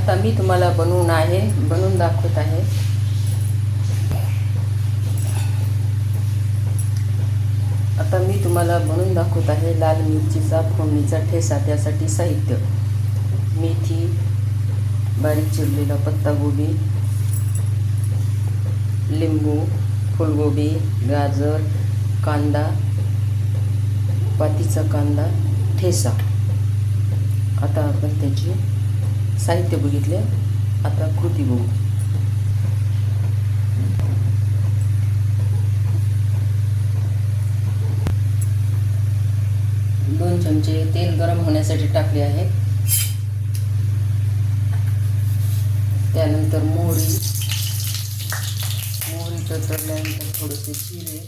आता मी तुम्हाला बनवून दाखवत आहे. आता मी तुम्हाला बनवून दाखवत आहे लाल मिरचीचा फोडणीचा ठेचा. त्यासाठी साहित्य: मेथी, बारीक चिरलेला पत्तागोबी, लिंबू, फुलगोबी, गाजर, कांदा, पातीचा कांदा, ठेचा. आता आपण त्याचे साहित्य बघितले. आता कृती बघू. दोन चमचे तेल गरम होण्यासाठी टाकले आहे. त्यानंतर मोहरी तळल्यानंतर थोडेसे जिरे,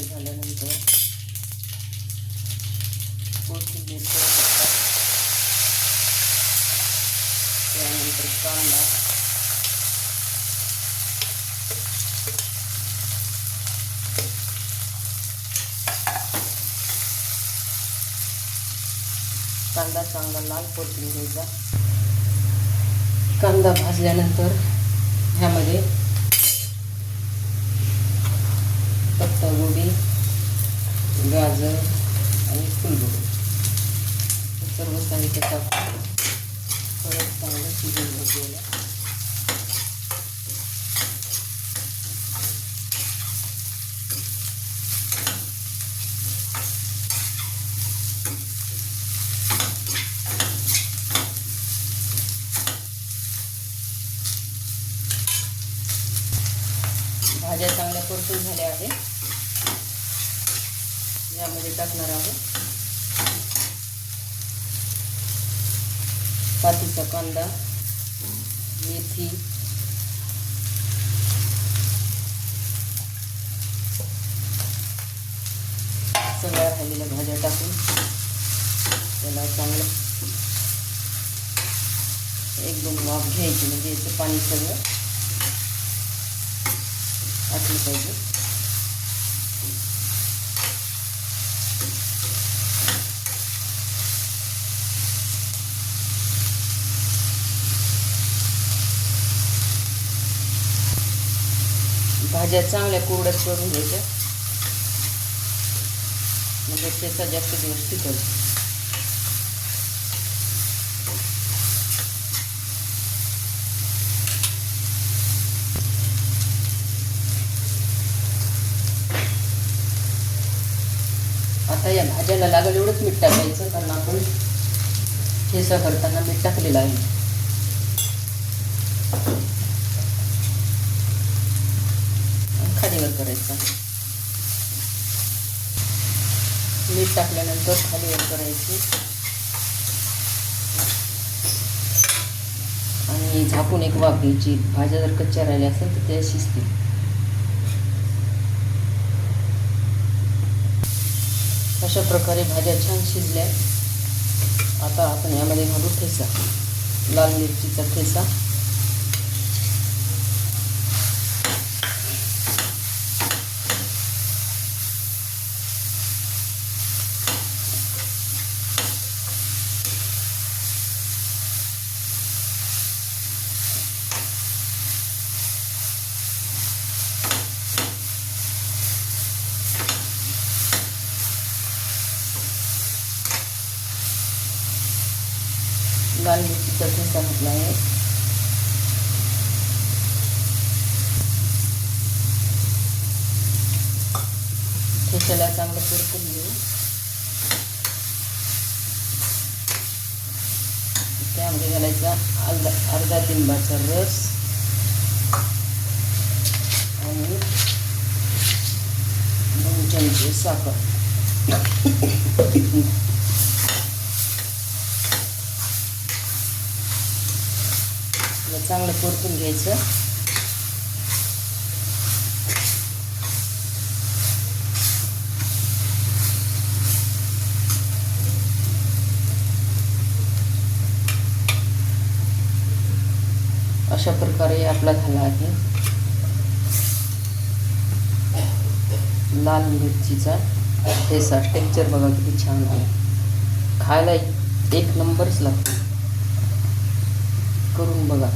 झाल्यानंतर कोथिंबीर, त्यानंतर कांदा, चांगला लाल परतून घ्यायचा. कांदा भाजल्यानंतर ह्यामध्ये पत्तागोबी, गाजर आणि फुलगोबी सर्व साहित्य टाकून परत चांगलं शिजवून घ्यायचं. भाज्या चांगल्या परतून झाल्या आहेत. यामध्ये टाकणार आहोत पातीचा कांदा, मेथी, सगळ्या राहिलेल्या भाज्या टाकून त्याला चांगलं एकदम वाफ घ्यायची, म्हणजे याचं पाणी सगळं आटलं पाहिजे. भाज्या चांगल्या कोरड्यात करून घ्यायच्या, म्हणजे ठेचा जास्त दिवस टिकेल. आता या भाज्याला लागेल एवढंच मीठ टाकायचं, कारण आपण ठेचा करताना मीठ टाकलेलं आहे. खालीवर करायचं. मीठ टाकल्यानंतर खालीवर करायची आणि झाकून एक वाफ घ्यायची. भाज्या जर कच्च्या राहिल्या असेल तर त्या शिजतील. अशा प्रकारे भाज्या छान शिजल्या. आता आपण यामध्ये घालू ठेचा, लाल मिरचीचा ठेचा. लाल मिरचीचा ठेचा घातला आहे. ठेच्याला चांगलं परतून घेऊ. त्यामध्ये घालायचा अर्धा लिंबाचा रस आणि 2 चमचे साखर. चांगलं परतून घ्यायचं. अशा प्रकारे आपला झाला आहे लाल मिरचीचा ठेचा टेक्चर बघा किती छान आहे, खायला एक नंबरच लागते, करून बघा.